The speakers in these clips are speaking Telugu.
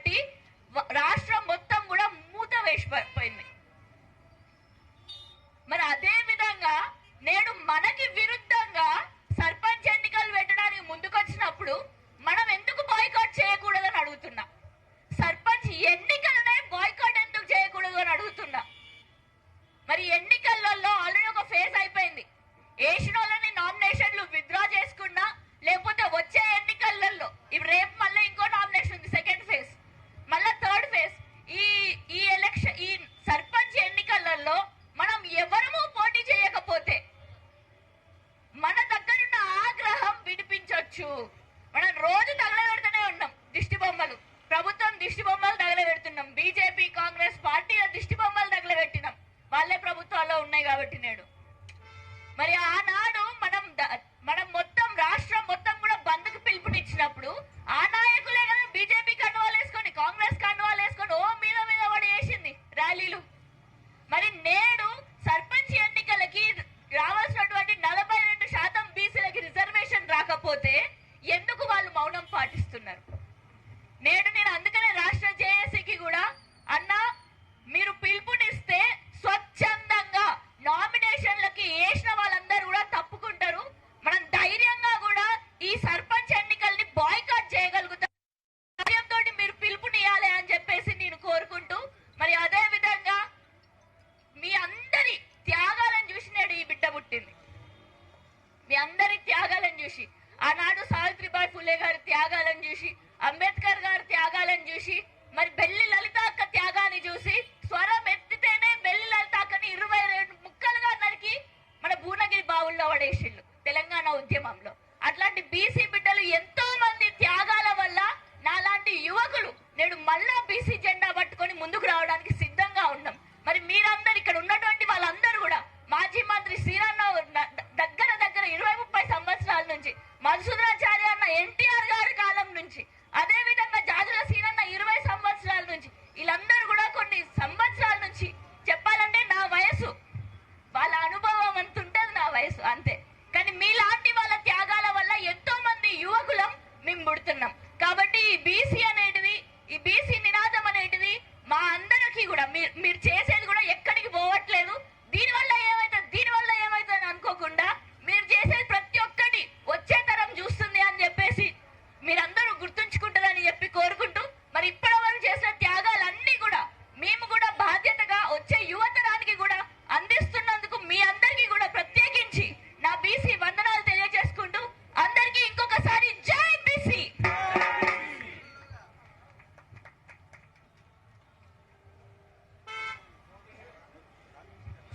బట్టి రాష్ట్రం మొత్తం కూడా మూత వేసిపోయింది. మరి అదే విధంగా నేడు మనకి విరుద్ధంగా సర్పంచ్ ఎన్నికలు పెట్టడానికి ముందుకొచ్చినప్పుడు మనం ఎందుకు బాయ్కాట్ చేయకూడదని అడుగుతున్నా. సర్పంచ్ ఎన్నికలనే బాయ్కాట్ ఎందుకు చేయకూడదు అని అడుగుతున్నా. మరి ఎన్నికలలో ఆల్రెడీ ఒక ఫేజ్ అయిపోయింది. వేసిన వాళ్ళని నామినేషన్లు విత్డ్రా చేసుకున్నా, లేకపోతే వచ్చే ఎన్నికలలో రేపు మళ్ళీ ఇంకో నామినేషన్ ఉంది, సెకండ్ ఫేజ్, మళ్ళీ థర్డ్ ఫేజ్. ఈ సర్పంచ్ ఎన్నికలలో మనం ఎవరము పోటీ చేయకపోతే మన దగ్గరున్న ఆగ్రహం వినిపించవచ్చు. మనం రోజు తగలబెడుతూనే ఉన్నాం దిష్టి బొమ్మలు, ప్రభుత్వం దిష్టి బొమ్మలు తగలబెడుతున్నాం, బీజేపీ కాంగ్రెస్ పార్టీల దిష్టి బొమ్మలు తగలబెట్టినాం, వాళ్ళే ప్రభుత్వాల్లో ఉన్నాయి కాబట్టి. నేడు మరి ఆనాడు మనం మొత్తం రాష్ట్రం మొత్తం కూడా బంద్కు పిలుపునిచ్చినప్పుడు ఆ నాయకులే కదా బీజేపీ కండువాలు వేసుకొని, కాంగ్రెస్ కండువాలు వేసుకొని ఓ మీద మీద పడి వేసింది ర్యాలీలు. మరి నేడు సర్పంచ్ ఎన్నికలకి రావాల్సినటువంటి 42% బీసీలకి రిజర్వేషన్ రాకపోతే ఎందుకు వాళ్ళు మౌనం పాటిస్తున్నారు? నేడు నేను అందుకనే రాష్ట్ర జేఏసీకి కూడా అన్నా, మీరు పిలుపునిస్తే స్వచ్ఛందంగా నామినేషన్లకి వేసిన వాళ్ళందరూ కూడా తప్పుకుంటారు. మనం ధైర్యంగా కూడా ఈ సర్పంచ్ ఎన్నికల్ని బాయ్కాట్ చేయగలుగుతాం. ధైర్యంతో మీరు పిలుపునియాలి అని చెప్పేసి నేను కోరుకుంటూ, మరి అదే విధంగా మీ అందరి త్యాగాలను చూసి నేడు ఈ బిడ్డ పుట్టింది. మీ అందరి త్యాగాలను చూసి, ఆనాడు సావిత్రిబాయి ఫులే గారి త్యాగాలను చూసి, అంబేద్కర్ గారి త్యాగాలను చూసి, మరి బెల్లి లలిత అక్క త్యాగాన్ని చూసి, స్వరం ఎత్తితేనే బెల్లి లలిత అక్కని 22 ముక్కలుగా నరికి మన భువనగిరి బావుల్లో పడేసిళ్ళు తెలంగాణ ఉద్యమంలో. అట్లాంటి బీసీ బిడ్డలు ఎంతో మంది త్యాగాల వల్ల నాలాంటి యువకులు నేడు మళ్ళా బీసీ జెండా పట్టుకొని ముందుకు రావడానికి సిద్ధంగా ఉన్నాం. మరి మీరందరూ ఇక్కడ ఉన్నటువంటి వాళ్ళందరూ కూడా మాజీ మంత్రి శ్రీరన్న దగ్గర 20-30 సంవత్సరాల నుంచి, మధుసూదనాచార్య అన్న ఎన్టీఆర్ గారి కాలం నుంచి, అదే విధంగా జాజుల సీనన్న 20 సంవత్సరాల నుంచి, వీళ్ళందరూ కూడా కొన్ని సంవత్సరాల నుంచి చెప్పాలంటే నా వయసు, వాళ్ళ అనుభవం అంత ఉంటుంది, నా వయసు అంతే. కానీ మీలాంటి వాళ్ళ త్యాగాల వల్ల ఎంతో మంది యువకులం మేము పుడుతున్నాం. కాబట్టి ఈ బీసీ అనేటిది, ఈ బీసీ నినాదం అనేటిది మా అందరికీ కూడా మీరు చేసేది కూడా ఎక్కడికి పోవట్లేదు. దీనివల్ల ఏమైతే అని అనుకోకుండా మీరు చేసేది ప్రతి ఒక్కటి వచ్చే తరం చూస్తుంది అని చెప్పేసి మీరందరూ గుర్తుంచుకుంటారని చెప్పి కోరుకుంటూ, మరి ఇప్పటి వరకు చేసిన త్యాగాలన్నీ కూడా మేము కూడా బాధ్యతగా వచ్చే యువతరానికి కూడా అందిస్తున్నందుకు మీ అందరికీ కూడా ప్రత్యేకించి నా బీసీ వందనాలు తెలియజేసుకుంటూ, అందరికీ ఇంకొకసారి జై బీసీ.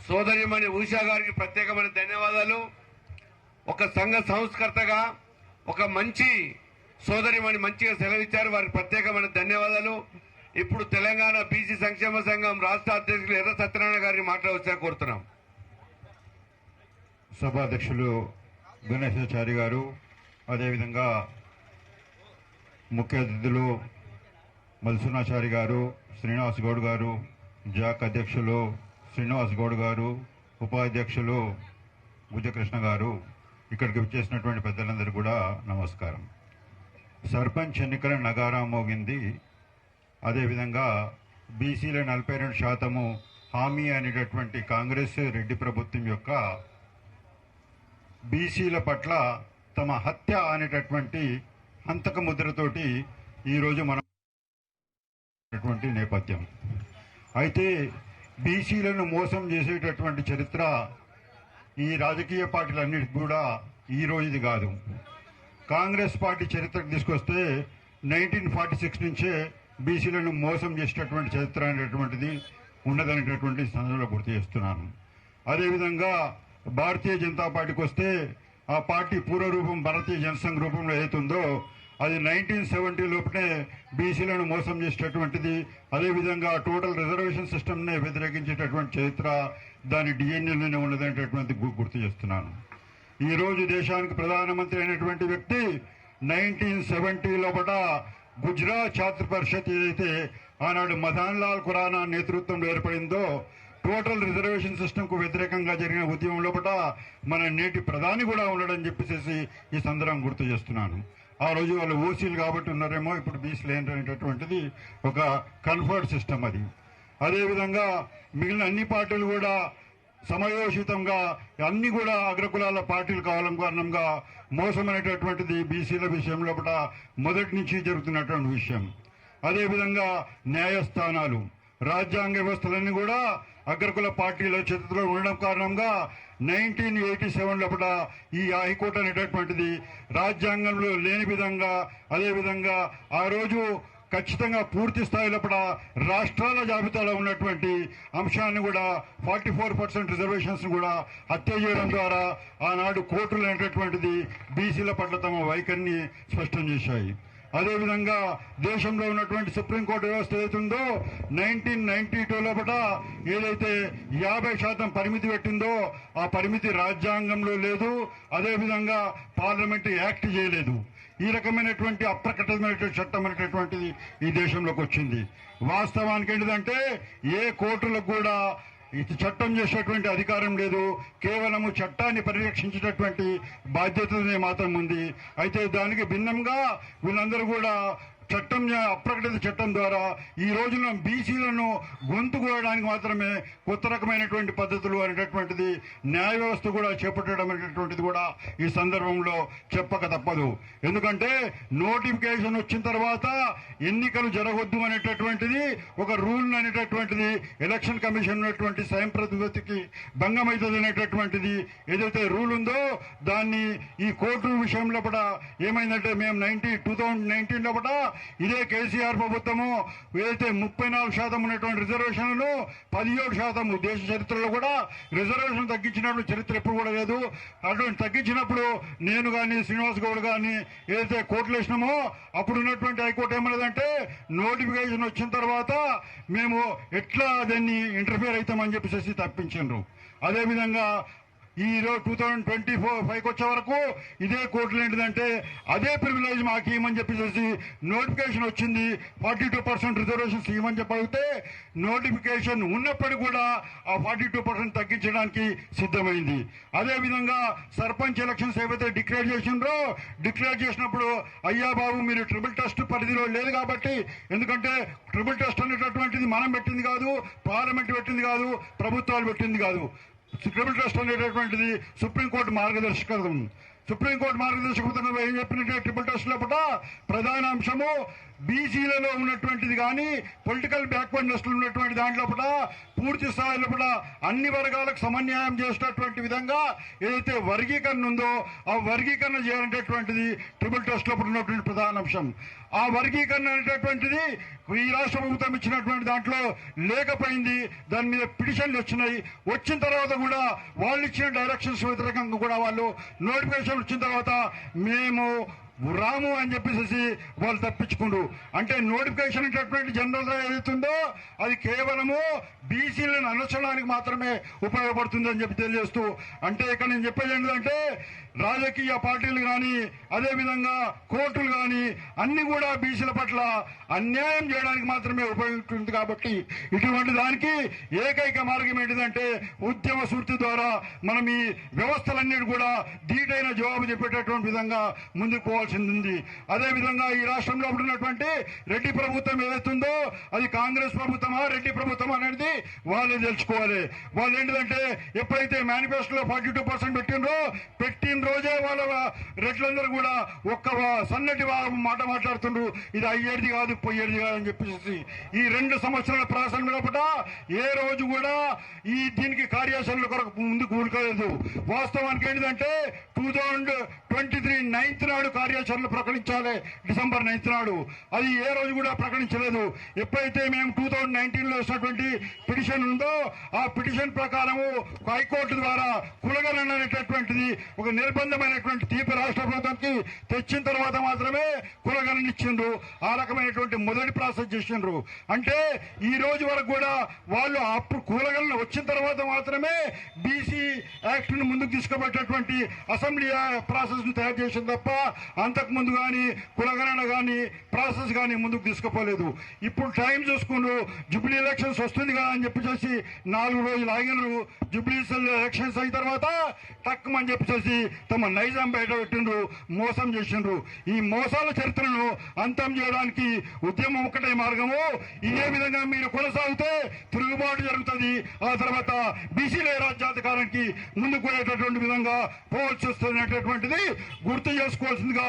సోదరిమణి ఉషా గారికి ప్రత్యేకమైన ధన్యవాదాలు. ఒక సంఘ సంస్కర్తగా ఒక మంచి సోదరిమణి మంచిగా సెలవిచ్చారు, వారికి ప్రత్యేకమైన ధన్యవాదాలు. ఇప్పుడు తెలంగాణ బీసీ సంక్షేమ సంఘం రాష్ట్ర అధ్యక్షులు ఎర్ర సత్యనారాయణ గారిని మాట్లాడవచ్చా కోరుతున్నాం. సభాధ్యక్షులు గణేశాచారి గారు, అదేవిధంగా ముఖ్య అతిథులు మధుసూదనాచారి గారు, శ్రీనివాస్ గౌడ్ గారు, జాక్ అధ్యక్షులు శ్రీనివాస్ గౌడ్ గారు, ఉపాధ్యక్షులు భుజకృష్ణ గారు, ఇక్కడికి వచ్చేసినటువంటి పెద్దలందరూ కూడా నమస్కారం. సర్పంచ్ ఎన్నికల నగారా మోగింది. అదేవిధంగా బీసీల 42% హామీ అనేటటువంటి కాంగ్రెస్ రెడ్డి ప్రభుత్వం యొక్క బీసీల పట్ల తమ హత్య అనేటటువంటి హంతక ముద్రతోటి ఈరోజు మనం నేపథ్యం. అయితే బీసీలను మోసం చేసేటటువంటి చరిత్ర ఈ రాజకీయ పార్టీలన్నిటికీ కూడా ఈ రోజుది కాదు. కాంగ్రెస్ పార్టీ చరిత్రకు తీసుకొస్తే 1946 నుంచే బీసీలను మోసం చేసేటటువంటి చరిత్ర అనేటటువంటిది ఉన్నదనేటటువంటి సందర్భంలో గుర్తు చేస్తున్నాను. అదేవిధంగా భారతీయ జనతా పార్టీకి వస్తే ఆ పార్టీ పూర్వరూపం భారతీయ జనసంఘ్ రూపంలో ఏతుందో అది 1970 లోపునే బీసీలను మోసం చేసేటటువంటిది. అదేవిధంగా టోటల్ రిజర్వేషన్ సిస్టమ్నే వ్యతిరేకించేటటువంటి చరిత్ర దాని డిఎన్ఏలోనే ఉన్నదనేటటువంటి గుర్తు చేస్తున్నాను. ఈరోజు దేశానికి ప్రధానమంత్రి అయినటువంటి వ్యక్తి 1970 లోపల గుజరాత్ ఛాత్ర పరిషత్ ఏదైతే ఆనాడు మదన్ లాల్ ఖురానా నేతృత్వంలో ఏర్పడిందో టోటల్ రిజర్వేషన్ సిస్టమ్ కు వ్యతిరేకంగా జరిగిన ఉద్యమం లోపల మన నేటి ప్రధాని కూడా ఉండడం చెప్పేసి ఈ సందర్భం గుర్తు చేస్తున్నాను. ఆ రోజు వాళ్ళు ఓసీలు కాబట్టి ఉన్నారేమో, ఇప్పుడు బీసీలు ఏంటనేటటువంటిది ఒక కన్ఫర్ట్ సిస్టమ్ అది. అదేవిధంగా మిగిలిన అన్ని పార్టీలు కూడా సమయోచితంగా అన్ని కూడా అగ్రకులాల పార్టీలు కావడం కారణంగా మోసం అనేటటువంటిది బీసీల విషయంలో కూడా మొదటి నుంచి జరుగుతున్నటువంటి విషయం. అదేవిధంగా న్యాయస్థానాలు, రాజ్యాంగ వ్యవస్థలన్నీ కూడా అగ్రకుల పార్టీల చేతిలో ఉండడం కారణంగా 1987 లోపల ఈ హైకోర్టు అనేటటువంటిది రాజ్యాంగంలో లేని విధంగా, అదేవిధంగా ఆ రోజు ఖచ్చితంగా పూర్తి స్థాయిలో కూడా రాష్ట్రాల జాబితాలో ఉన్నటువంటి అంశాన్ని కూడా 44% రిజర్వేషన్స్ కూడా హత్య చేయడం ద్వారా ఆనాడు కోర్టులు అనేటటువంటిది బీసీల పట్ల తమ వైఖరిని స్పష్టం చేశాయి. అదేవిధంగా దేశంలో ఉన్నటువంటి సుప్రీంకోర్టు వ్యవస్థ ఏదైతుందో 1992 లోపల ఏదైతే 50% పరిమితి పెట్టిందో ఆ పరిమితి రాజ్యాంగంలో లేదు. అదేవిధంగా పార్లమెంటు యాక్ట్ చేయలేదు. ఈ రకమైనటువంటి అప్రకటితమైనటువంటి చట్టం అనేటటువంటిది ఈ దేశంలోకి వచ్చింది. వాస్తవానికి ఏంటిదంటే ఏ కోర్టులకు కూడా ఇది చట్టం చేసేటువంటి అధికారం లేదు. కేవలము చట్టాన్ని పరిరక్షించేటటువంటి బాధ్యతనే మాత్రం ఉంది. అయితే దానికి భిన్నంగా వీళ్ళందరూ కూడా చట్టం, అప్రకటిత చట్టం ద్వారా ఈ రోజున బీసీలను గొంతు కోయడానికి మాత్రమే కొత్త రకమైనటువంటి పద్ధతులు అనేటటువంటిది న్యాయ వ్యవస్థ కూడా చేపట్టడం అనేటటువంటిది కూడా ఈ సందర్భంలో చెప్పక తప్పదు. ఎందుకంటే నోటిఫికేషన్ వచ్చిన తర్వాత ఎన్నికలు జరగొద్దు అనేటటువంటిది ఒక రూల్ అనేటటువంటిది ఎలక్షన్ కమిషన్ ఉన్నటువంటి స్వయం ప్రతిపత్తికి భంగం అవుతుంది అనేటటువంటిది ఏదైతే రూల్ ఉందో దాన్ని ఈ కోర్టు విషయంలో కూడా ఏమైందంటే మేము 2019 లోపల ఇదే కేసీఆర్ ప్రభుత్వము ఏదైతే 34% ఉన్నటువంటి రిజర్వేషన్లను 17% దేశ చరిత్రలో కూడా రిజర్వేషన్ తగ్గించినటువంటి చరిత్ర ఎప్పుడు కూడా లేదు. అటువంటి తగ్గించినప్పుడు నేను కానీ శ్రీనివాస్ గౌడ్ కానీ ఏదైతే కోర్టులు వేసినామో అప్పుడు ఉన్నటువంటి హైకోర్టు ఏమన్నదంటే నోటిఫికేషన్ వచ్చిన తర్వాత మేము ఎట్లా దాన్ని ఇంటర్ఫియర్ అవుతామని చెప్పేసి తప్పించారు. అదేవిధంగా ఈ 2025 వచ్చే వరకు ఇదే కోర్టులు ఏంటిదంటే అదే ప్రివిలేజ్ మాకు ఇవ్వమని చెప్పేసి నోటిఫికేషన్ వచ్చింది. 42% రిజర్వేషన్స్ ఇవ్వమని చెప్పి అడిగితే నోటిఫికేషన్ ఉన్నప్పటికీ కూడా ఆ 42% తగ్గించడానికి సిద్ధమైంది. అదేవిధంగా సర్పంచ్ ఎలక్షన్స్ ఏవైతే డిక్లేర్ చేసినప్పుడు అయ్యా బాబు మీరు ట్రిపుల్ టెస్ట్ పరిధిలో లేదు కాబట్టి, ఎందుకంటే ట్రిపుల్ టెస్ట్ అనేటటువంటిది మనం పెట్టింది కాదు, పార్లమెంట్ పెట్టింది కాదు, ప్రభుత్వాలు పెట్టింది కాదు. ట్రిపుల్ టెస్ట్ అనేటటువంటిది సుప్రీంకోర్టు మార్గదర్శకత్వం. సుప్రీంకోర్టు మార్గదర్శకత్వంలో ఏం చెప్పినట్టే ట్రిపుల్ టెస్ట్ లోపల ప్రధాన అంశము బీసీలలో ఉన్నటువంటిది కానీ పొలిటికల్ బ్యాక్వర్డ్నెస్ ఉన్నటువంటి దాంట్లో పూర్తి స్థాయిలో కూడా అన్ని వర్గాలకు సమన్యాయం చేసేటటువంటి విధంగా ఏదైతే వర్గీకరణ ఉందో ఆ వర్గీకరణ చేయాలనేటటువంటిది ట్రిపుల్ టెస్ట్ లో ఉన్నటువంటి ప్రధాన అంశం. ఆ వర్గీకరణ అనేటటువంటిది ఈ రాష్ట్ర ప్రభుత్వం ఇచ్చినటువంటి దాంట్లో లేకపోయింది. దాని మీద పిటిషన్లు వచ్చిన తర్వాత కూడా వాళ్ళు ఇచ్చిన డైరెక్షన్స్ వ్యతిరేకంగా కూడా వాళ్ళు నోటిఫికేషన్ వచ్చిన తర్వాత మేము రాము అని చెప్పేసి వాళ్ళు తప్పించుకుండ్రు. అంటే నోటిఫికేషన్ అనేటటువంటి జనరల్ గా ఏదైతుందో అది కేవలము బీసీలను అనర్చడానికి మాత్రమే ఉపయోగపడుతుందని చెప్పి తెలియజేస్తూ, అంటే ఇక్కడ నేను చెప్పేది ఏంటంటే రాజకీయ పార్టీలు కానీ అదేవిధంగా కోర్టులు కానీ అన్ని కూడా బీసీల పట్ల అన్యాయం చేయడానికి మాత్రమే ఉపయోగిస్తుంది. కాబట్టి ఇటువంటి దానికి ఏకైక మార్గం ఏంటిదంటే ఉద్యమ స్ఫూర్తి ద్వారా మనం ఈ వ్యవస్థలన్నిటి కూడా ధీటైన జవాబు చెప్పేటటువంటి విధంగా ముందుకు పోవాల్సింది ఉంది. అదేవిధంగా ఈ రాష్ట్రంలో ఉన్నటువంటి రెడ్డి ప్రభుత్వం ఏదైతుందో అది కాంగ్రెస్ ప్రభుత్వమా రెడ్డి ప్రభుత్వం అనేది వాళ్ళే తెలుసుకోవాలి. వాళ్ళు ఏంటిదంటే ఎప్పుడైతే మేనిఫెస్టోలో 42% పెట్టిన రోజే వాళ్ళ రెడ్లందరూ కూడా ఒక్క సన్నటి మాట మాట్లాడుతుండ్రు, ఇది అయ్యేది కాదు పోయేది కాదు అని చెప్పేసి. ఈ 2 సంవత్సరాల ప్రాసెస్ లోపల ఏ రోజు కూడా ఈ దీనికి కార్యాచరణ కొరకు ముందుకు ఊరుకోలేదు. వాస్తవానికి ఏంటిదంటే 2023 9th నాడు కార్యాచరణ ప్రకటించాలి, డిసెంబర్ 9th నాడు. అది ఏ రోజు కూడా ప్రకటించలేదు. ఎప్పుడైతే మేము 2019 లో వేసినటువంటి పిటిషన్ ఉందో ఆ పిటిషన్ ప్రకారము హైకోర్టు ద్వారా కులగణన అనేటటువంటిది ఒక నిర్బంధమైనటువంటి తీర్పు రాష్ట్ర ప్రభుత్వానికి తెచ్చిన తర్వాత మాత్రమే కులగణన ఇచ్చిండ్రు. ఆ రకమైనటువంటి మొదటి ప్రాసెస్ చేసిండ్రు. అంటే ఈ రోజు వరకు కూడా వాళ్ళు అప్పుడు కులగణన వచ్చిన తర్వాత మాత్రమే బీసీ యాక్ట్ ను ముందుకు తీసుకుపోయేటటువంటి అసెంబ్లీ ప్రాసెస్ ను తయారు చేసింది తప్ప అంతకు ముందు కానీ కులగణన కానీ ప్రాసెస్ కానీ ముందుకు తీసుకుపోలేదు. ఇప్పుడు టైం చూసుకుండ్రు, జూబ్లీ ఎలక్షన్స్ వస్తుంది కదా అని చెప్పేసి 4 రోజులు ఆగినారు. జూబ్లీ ఎలక్షన్స్ అయిన తర్వాత తక్కువని చెప్పేసి తమ నైజాం బయట పెట్టిండ్రు, మోసం చేసిండ్రు. ఈ మోసాల చరిత్రను అంతం చేయడానికి ఉద్యమం ఒకటే మార్గము. ఇదే విధంగా మీరు కొనసాగితే తిరుగుబాటు జరుగుతుంది. ఆ తర్వాత బీసీల రాజ్యాధికారానికి ముందుకు పోయేటటువంటి విధంగా పోవాల్సి వస్తున్నటువంటిది గుర్తు చేసుకోవాల్సిందిగా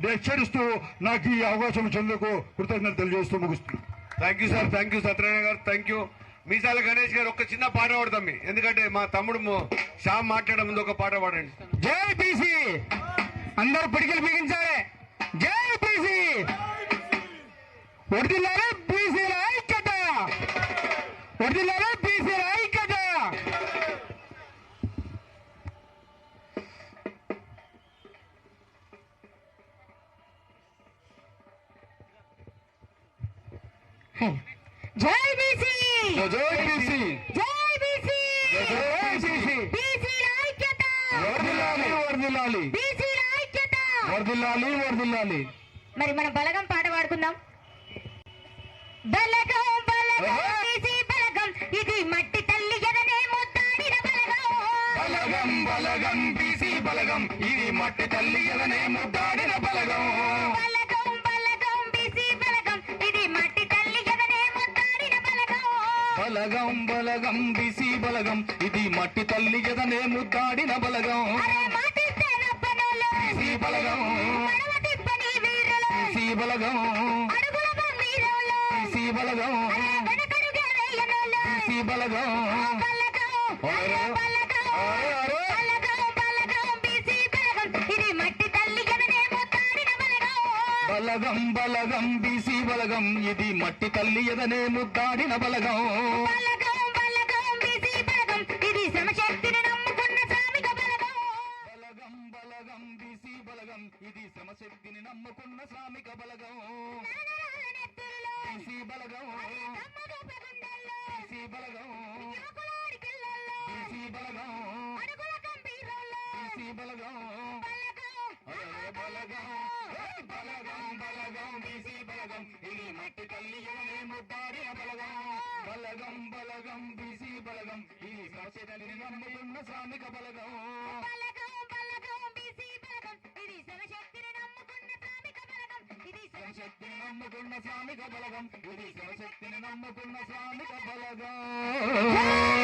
హెచ్చరిస్తూ నాకు ఈ అవకాశం ఇచ్చేందుకు కృతజ్ఞతలు తెలియజేస్తూ ముగిస్తుంది. Thank you sir, thank you Satyanarayana garu, thank you. మీసాల గణేష్ గారు ఒక చిన్న పాట పాడతాం, ఎందుకంటే మా తమ్ముడు శ్యామ్ మాట్లాడే ముందు ఒక పాట పాడండి. జై బీసీ, అందరూ పిడికిలు బిగించాలి. జై బీసీ, వర్ధిల్లాలి బీసీల ఐక్యత, వర్ధిల్లాలి బీసీల ఐక్యత. జై బీసీ, జై బీసీ, జై బీసీ, జై బీసీ, బీసీల ఐక్యత, వర్ధిల్లాలి, వర్ధిల్లాలి, బీసీల ఐక్యత, వర్ధిల్లాలి, వర్ధిల్లాలి. మరి మన బలగం పాట పాడుకుందాం. బలగం బలగం బీసీ బలగం, ఇది మట్టి తల్లి ఎదనే ముద్దాడిన బలగం. బలగం బలగం బీసీ బలగం, ఇది మట్టి తల్లి ఎదనే ముద్దాడిన బలగం. బలగం బలగం బీసీ బలగం, ఇది మట్టి తల్లి ఎదనే ముద్దాడిన బలగం. బలగం బలగం బీసీ బలగం, ఇది మట్టి తల్లి ఎదనే ముద్దాడిన బలగం. అరే మాటిస్తే నప్పనోళ్ళు, బీసీ బలగం, మడమ తిప్పని వీరులు, బీసీ బలగం, అడుగుల గంభీరులు, బీసీ బలగం, అరే వెనకడుగే వేయనోళ్ళు. బీసీ బలగం. బలగం, అరే బలగం, బలగం బలగం బీసీ బలగం, ఇది మట్టి తల్లి ఎదనే ముద్దాడిన బలగం. బలగం బలగం బీసీ బలగం, ఇది మట్టి తల్లి ఎదనే ముద్దాడిన బలగం. బలగం బలగం బీసీ బలగం, ఇది శ్రమశక్తిని నమ్ముకున్న శ్రామిక బలగం. బలగం బలగం బీసీ బలగం, ఇది శ్రమశక్తిని నమ్ముకున్న శ్రామిక బలగం. నాగరాల నెత్తురులో, బీసీ బలగం, కమ్మగూప గుండెల్లో, బీసీ బలగం, యువకులారి పిల్లల్లో, బీసీ బలగం, అడుగుల గంభీరుల్లో, బీసీ బలగం. బలగం, బలగం బలగం బలగం బీసీ బలగం, ఇది మట్టి తల్లి ఎదనే ముద్దాడిన బలగం. బలగం బలగం బీసీ బలగం, ఇది శ్రమశక్తిని నమ్ముకున్న శ్రామిక బలగం. బలగం బలగం బీసీ బలగం, ఇది శ్రమశక్తిని నమ్ముకున్న శ్రామిక బలగం. ఇది శక్తిని నమ్ముకున్న శ్రామిక బలగం, ఇది శివశక్తిని నమ్ముకున్న శ్రామిక బలగం.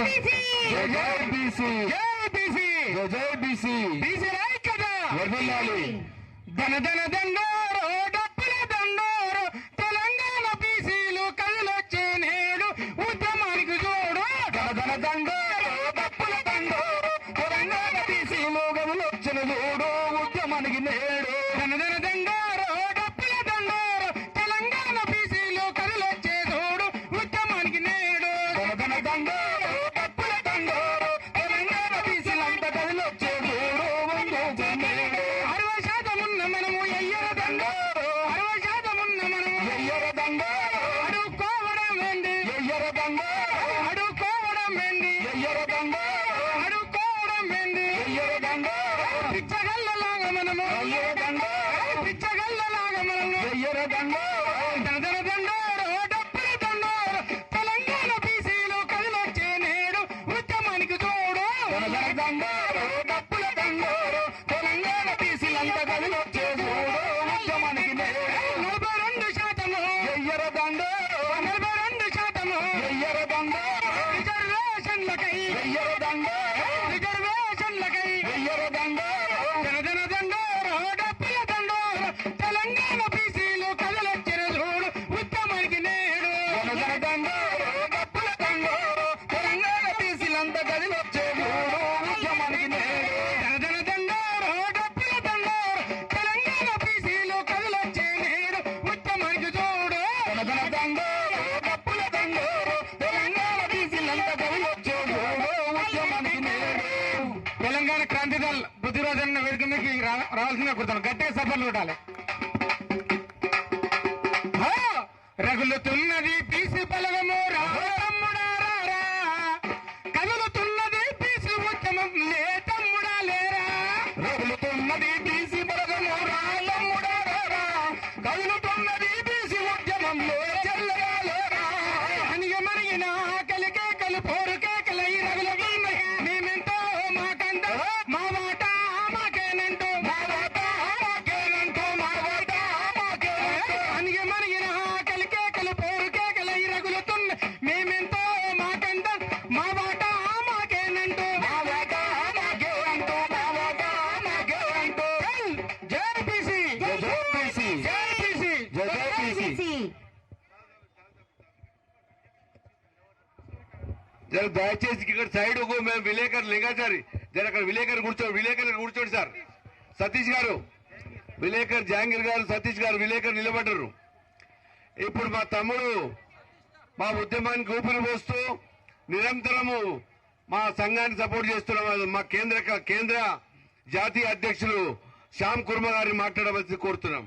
బీసీ, జై జై బీసీ, జై బీసీ, జై జై బీసీ, బీసీల ఐక్యత. వర్ధిల్లాలి. ధన ధన దండోరో డప్పుల దండోరో, తెలంగాణ బీసీలు కదిలొచ్చే నేడు ఉద్యమానికి జోడు. ధన ధన దండోరో డప్పుల దండోరో, తెలంగాణ బీసీలు గదులొచ్చిన జోడు ఉద్యమానికి నేడు. ధన ధన దండోరో డప్పుల దండోరో, తెలంగాణ బీసీలు కదిలొచ్చే జోడు ఉద్యమానికి నేడు. ధన ధన దండోరో డప్పుల దండోరో, తెలంగాణ బీసీలంతా గదులొచ్చే జోడు ఉద్యమానికి నేడు. 60% ఉన్న మనము ఎయ్యర దండోరో, 60% ఉన్న మనము ఎయ్యర దండోరో, అడుక్కోవడం ఏంది, ఎయ్యర దండోరో, అడుక్కోవడం ఏంది, ఎయ్యర దండోరో, అడుక్కోవడం ఏంది. ఎయ్యర దండోరో, పిచ్చగల్లలాగా మనము, ఎయ్యర దండోరో, పిచ్చగల్లలాగా మనము ఎయ్యర దండోరో, దండర దండోరో డప్పుల దండోరో, తెలంగాణ బీసీలు కదిలొచ్చే నేడు ఉద్యమానికి జోడు. ధన ధన దండోరో డప్పుల దండోరో, తెలంగాణ బీసీలంతా గదిలొచ్చే జోడు ఉద్యమానికి నేడు. 42% ఎయ్యర దండోరో, 42% ఎయ్యర దండోరో, రిజర్వేషన్లకై, ఎయ్యర దండోరో, రిజర్వేషన్లకై ఎయ్యర దండోరో, ధన దండోరో డప్పుల దండోరో, తెలంగాణ బీసీలు కదిలొచ్చిన జోడు ఉద్యమానికి నేడు. ధన ధన దండోరో డప్పుల దండోరో, తెలంగాణ బీసీలంతా గదిలొచ్చే జోడు ఉద్యమానికి నేడు. ధన దండోరో డప్పుల దండోరో, తెలంగాణ బీసీలు కదిలొచ్చే నేడు ఉద్యమానికి జోడు. ధన ధన దండోరో డప్పుల దండోరో, తెలంగాణ బీసీలంతా గదిలొచ్చే జోడు ఉద్యమానికి నేడు. తెలంగాణ క్రాంతి దళ్ బుద్ధిరాజన్న వేదిక మీకు రావాల్సిందిగా కోరుతాను. గట్టిగా సభలు కొట్టాలి. హో! రగులుతున్నది బీసీ బలగము రా తమ్ముడా రా రా. కదులుతున్నది బీసీ ఉద్యమం లే తమ్ముడా లేరా. రగులుతున్నది బీసీ బలగము రాయమ్ముడా రారా, కదులుతున్నది బీసీ ఉద్యమంలో చెల్లరా లేరా. అనిగ మరిగిన ఆకలి కేకలు పోరు కేకలై రగులుతున్నాయి. మేమెంతో మాకంత మా మాట మాకేనా. జర దయచేసి ఇక్కడ సైడ్ మేము విలేకరు లింగాచారి జర అక్కడ విలేకరు కూర్చోండి సార్. సతీష్ గారు విలేకరు, జహాంగీర్ గారు, సతీష్ గారు విలేకరు నిలబడ్డారు. ఇప్పుడు మా తమ్ముడు మా ఉద్యమానికి ఊపిరి పోస్తూ నిరంతరము మా సంఘాన్ని సపోర్ట్ చేస్తున్నాం. మా కేంద్ర జాతీయ అధ్యక్షులు శ్యామ్ కుర్మ గారిని మాట్లాడవలసి కోరుతున్నాం.